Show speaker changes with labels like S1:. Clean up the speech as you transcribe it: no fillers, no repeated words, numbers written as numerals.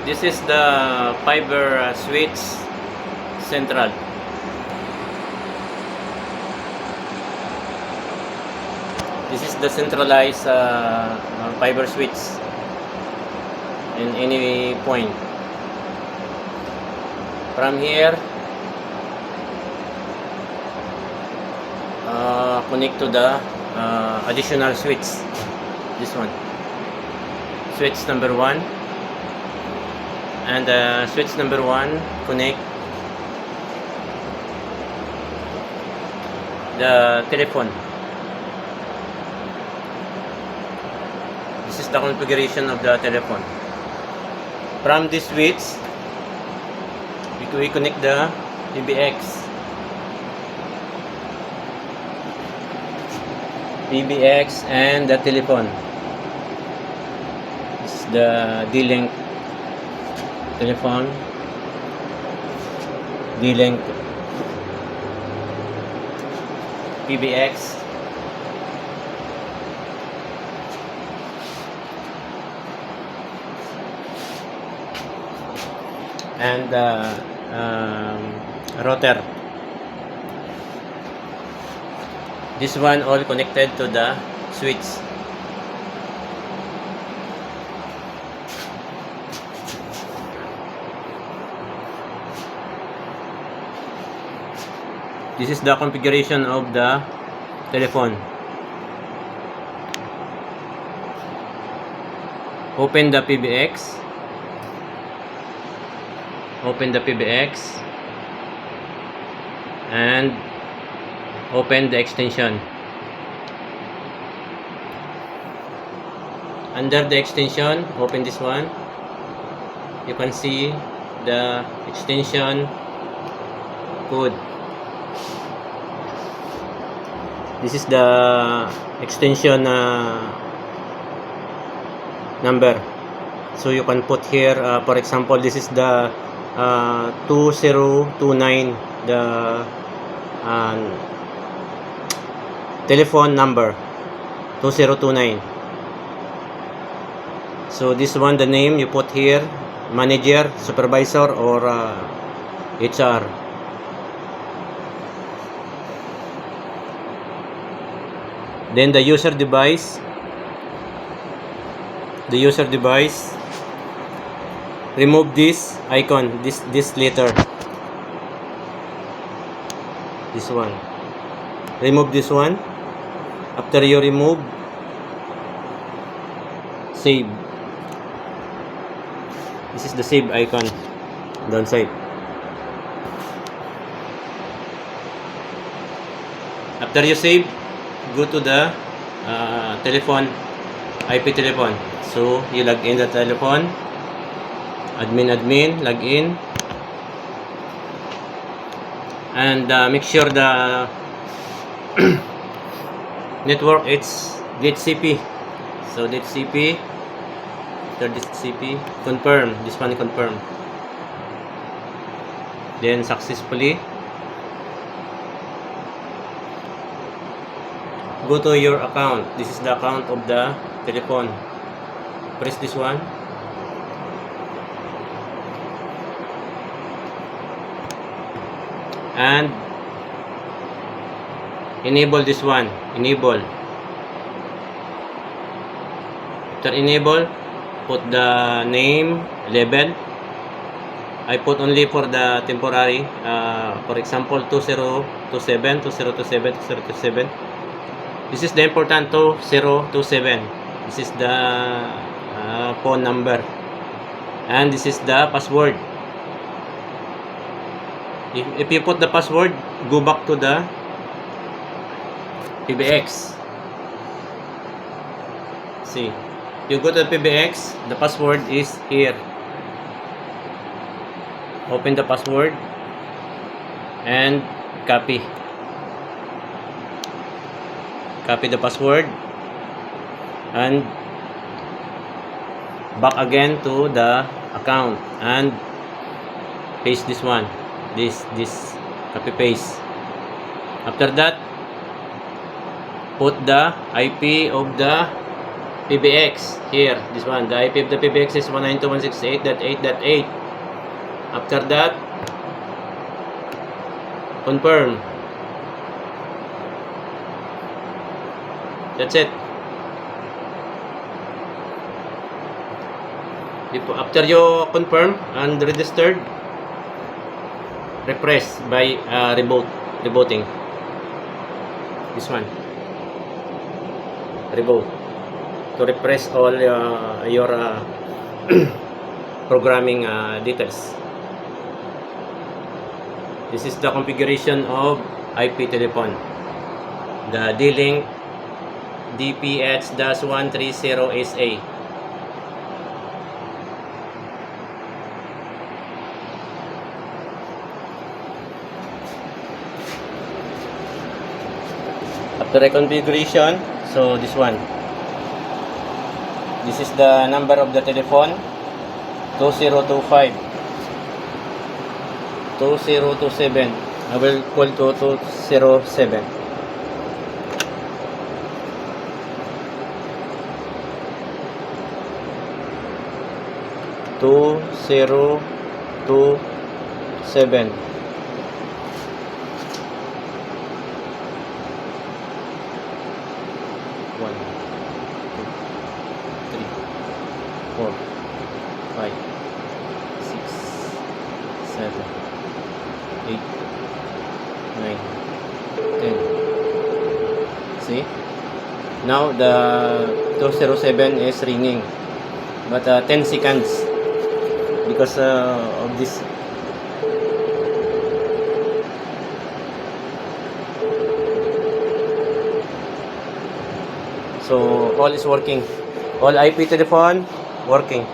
S1: This is the fiber switch central. This is the centralized fiber switch in any point. From here, connect to the additional switch. This one, switch number 1, and switch number 1 connect the telephone. This is the configuration of the telephone. From this switch, we connect the PBX and the telephone. This is the D-Link telephone, D-Link PBX, and router. This one all connected to the switch. This is the configuration of the telephone. Open the PBX. Open the PBX and open the extension. Under the extension, open this one. You can see the extension code. This is the extension number. So you can put here, for example, this is the 2029, the telephone number 2029. So this one, the name you put here, manager, supervisor, or HR. Then the user device. The user device. Remove this icon, this letter. This one. Remove this one. After you remove, save. This is the save icon downside. After you save, go to the telephone, IP telephone. So you log in the telephone, admin, log in, and make sure the network it's DHCP. So DHCP, after DHCP, confirm. This one confirm. Then successfully go to your account. This is the account of the telephone. Press this one. And enable this one. Enable. After enable, put the name, label. I put only for the temporary. For example, 2027, 2027, 2027. This is the important 2027. This is the phone number. And this is the password. If you put the password, go back to the PBX. See, you go to the PBX, the password is here. Open the password and copy. Copy the password and back again to the account and paste this one. This copy paste. After that, put the IP of the PBX here, this one. The IP of the PBX is 192.168.8.8. After that, confirm. That's it. After you confirm and registered, refresh by rebooting. This one. Reboot. To refresh all your programming details. This is the configuration of IP telephone. The D-Link DPH-130SA. After reconfiguration, so this one. This is the number of the telephone, 2025 2027. I will call to 207. Two zero two seven. One, two, three, 4, 5, 6, 7, 8, 9, 10. See? Now the 207 is ringing, but 10 seconds because of this. So all is working. All IP telephone working.